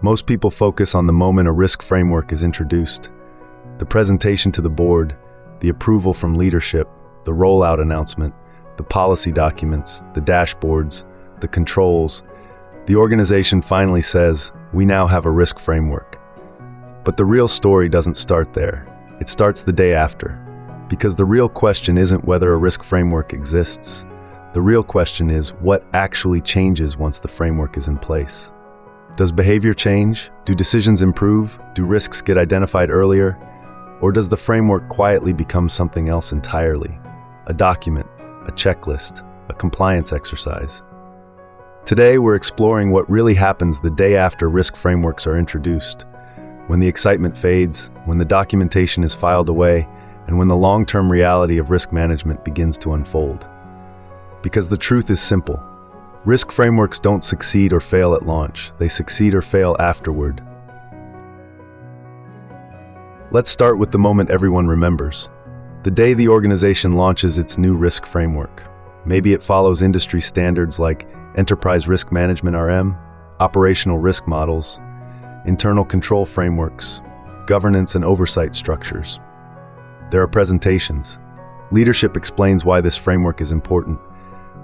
Most people focus on the moment a risk framework is introduced. The presentation to the board, the approval from leadership, the rollout announcement, the policy documents, the dashboards, the controls. The organization finally says, "We now have a risk framework." But the real story doesn't start there. It starts the day after. Because the real question isn't whether a risk framework exists. The real question is what actually changes once the framework is in place. Does behavior change? Do decisions improve? Do risks get identified earlier? Or does the framework quietly become something else entirely? A document, a checklist, a compliance exercise. Today, we're exploring what really happens the day after risk frameworks are introduced, when the excitement fades, when the documentation is filed away, and when the long-term reality of risk management begins to unfold. Because the truth is simple. Risk frameworks don't succeed or fail at launch. They succeed or fail afterward. Let's start with the moment everyone remembers. The day the organization launches its new risk framework. Maybe it follows industry standards like Enterprise Risk Management (RM), operational risk models, internal control frameworks, governance and oversight structures. There are presentations. Leadership explains why this framework is important.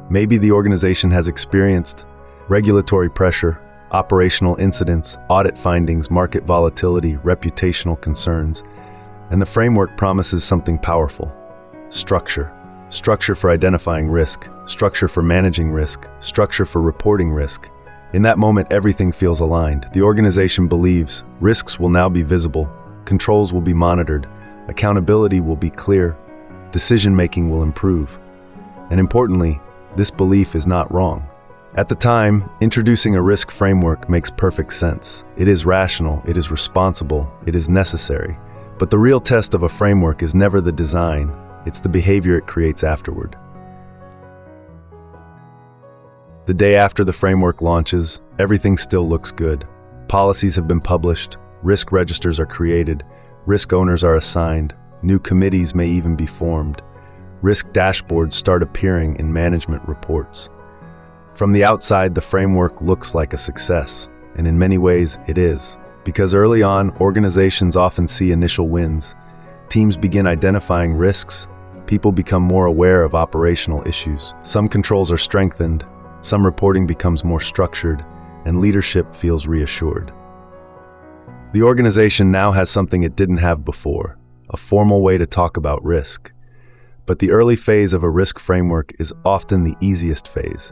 Maybe the organization has experienced regulatory pressure, operational incidents, audit findings, market volatility, reputational concerns, and the framework promises something powerful. Structure. Structure for identifying risk, structure for managing risk, structure for reporting risk. In that moment, everything feels aligned. The organization believes risks will now be visible, controls will be monitored, accountability will be clear, decision-making will improve. And importantly, this belief is not wrong. At the time, introducing a risk framework makes perfect sense. It is rational, it is responsible, it is necessary. But the real test of a framework is never the design, it's the behavior it creates afterward. The day after the framework launches, everything still looks good. Policies have been published, risk registers are created, risk owners are assigned, new committees may even be formed. Risk dashboards start appearing in management reports. From the outside, the framework looks like a success, and in many ways it is. Because early on, organizations often see initial wins. Teams begin identifying risks, people become more aware of operational issues. Some controls are strengthened, some reporting becomes more structured, and leadership feels reassured. The organization now has something it didn't have before, a formal way to talk about risk. But the early phase of a risk framework is often the easiest phase,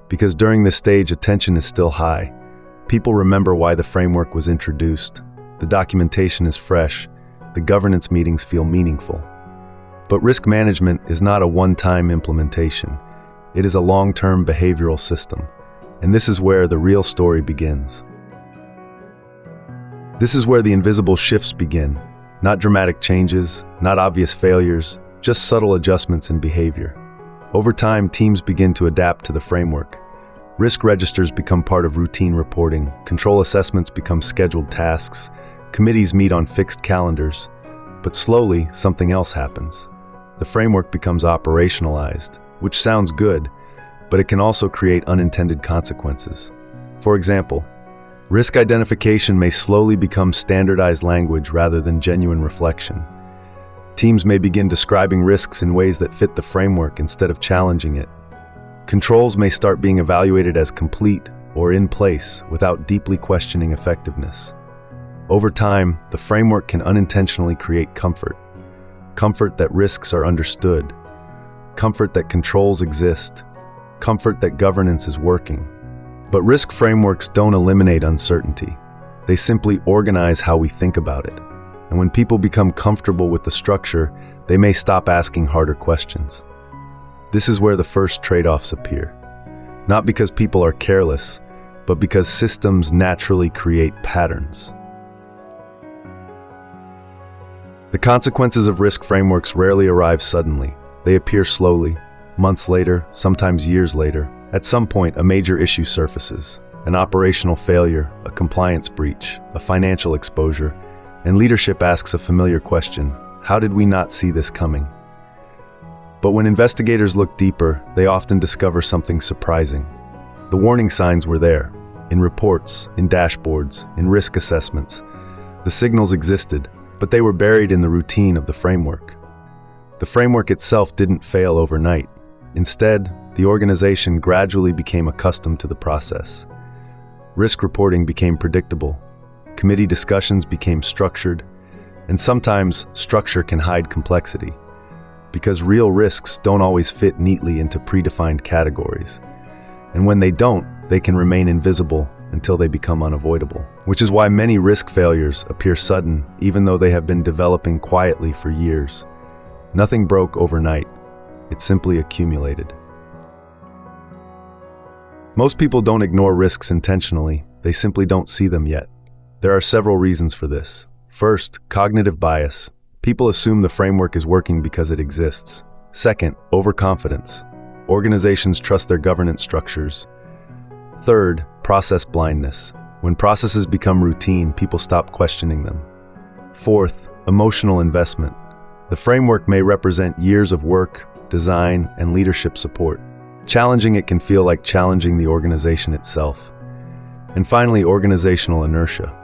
because during this stage attention is still high. People remember why the framework was introduced, the documentation is fresh, the governance meetings feel meaningful. But risk management is not a one-time implementation. It is a long-term behavioral system, and this is where the real story begins. This is where the invisible shifts begin, not dramatic changes, not obvious failures, just subtle adjustments in behavior. Over time, teams begin to adapt to the framework. Risk registers become part of routine reporting, control assessments become scheduled tasks, committees meet on fixed calendars. But slowly, something else happens. The framework becomes operationalized, which sounds good, but it can also create unintended consequences. For example, risk identification may slowly become standardized language rather than genuine reflection. Teams may begin describing risks in ways that fit the framework instead of challenging it. Controls may start being evaluated as complete or in place without deeply questioning effectiveness. Over time, the framework can unintentionally create comfort. Comfort that risks are understood. Comfort that controls exist. Comfort that governance is working. But risk frameworks don't eliminate uncertainty. They simply organize how we think about it. And when people become comfortable with the structure, they may stop asking harder questions. This is where the first trade-offs appear. Not because people are careless, but because systems naturally create patterns. The consequences of risk frameworks rarely arrive suddenly. They appear slowly, months later, sometimes years later. At some point, a major issue surfaces. An operational failure, a compliance breach, a financial exposure, and leadership asks a familiar question: how did we not see this coming? But when investigators look deeper, they often discover something surprising. The warning signs were there. in reports, in dashboards, in risk assessments. The signals existed, but they were buried in the routine of the framework. The framework itself didn't fail overnight. Instead, the organization gradually became accustomed to the process. Risk reporting became predictable, committee discussions became structured, and sometimes structure can hide complexity, because real risks don't always fit neatly into predefined categories. And when they don't, they can remain invisible until they become unavoidable. Which is why many risk failures appear sudden, even though they have been developing quietly for years. Nothing broke overnight. It simply accumulated. Most people don't ignore risks intentionally, they simply don't see them yet. There are several reasons for this. First, cognitive bias. People assume the framework is working because it exists. Second, overconfidence. Organizations trust their governance structures. Third, process blindness. When processes become routine, people stop questioning them. Fourth, emotional investment. The framework may represent years of work, design, and leadership support. Challenging it can feel like challenging the organization itself. And finally, organizational inertia.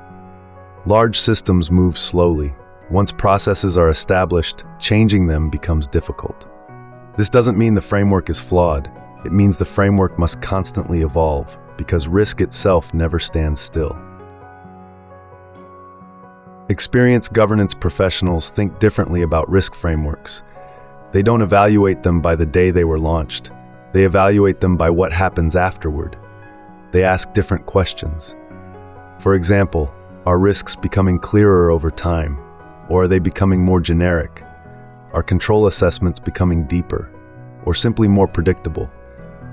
Large systems move slowly. Once processes are established, changing them becomes difficult. This doesn't mean the framework is flawed. It means the framework must constantly evolve, because risk itself never stands still. Experienced governance professionals think differently about risk frameworks. They don't evaluate them by the day they were launched. They evaluate them by what happens afterward. They ask different questions. For example, are risks becoming clearer over time? Or are they becoming more generic? Are control assessments becoming deeper? Or simply more predictable?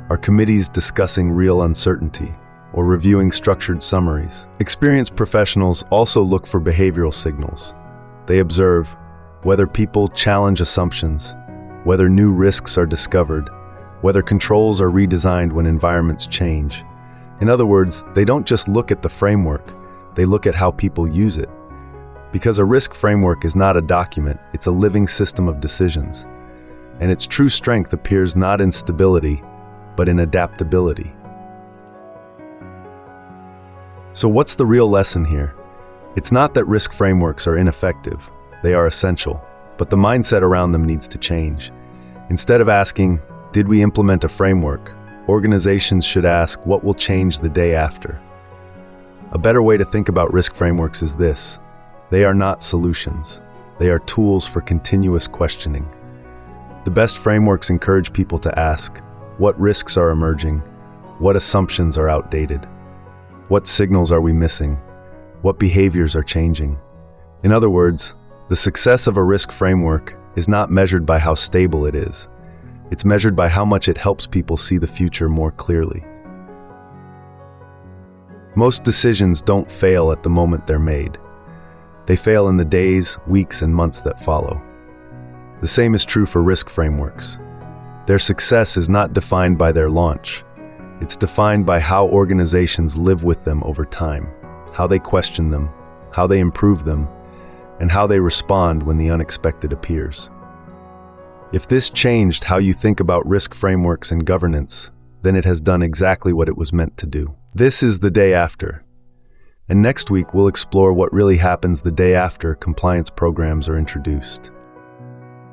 Are committees discussing real uncertainty? Or reviewing structured summaries? Experienced professionals also look for behavioral signals. They observe whether people challenge assumptions, whether new risks are discovered, whether controls are redesigned when environments change. In other words, they don't just look at the framework, they look at how people use it. Because a risk framework is not a document, it's a living system of decisions. And its true strength appears not in stability, but in adaptability. So what's the real lesson here? It's not that risk frameworks are ineffective, they are essential, but the mindset around them needs to change. Instead of asking, did we implement a framework? Organizations should ask, what will change the day after? A better way to think about risk frameworks is this. They are not solutions. They are tools for continuous questioning. The best frameworks encourage people to ask, what risks are emerging? What assumptions are outdated? What signals are we missing? What behaviors are changing? In other words, the success of a risk framework is not measured by how stable it is. It's measured by how much it helps people see the future more clearly. Most decisions don't fail at the moment they're made. They fail in the days, weeks, and months that follow. The same is true for risk frameworks. Their success is not defined by their launch. It's defined by how organizations live with them over time, how they question them, how they improve them, and how they respond when the unexpected appears. If this changed how you think about risk frameworks and governance, then it has done exactly what it was meant to do. This is the day after. And next week, we'll explore what really happens the day after compliance programs are introduced.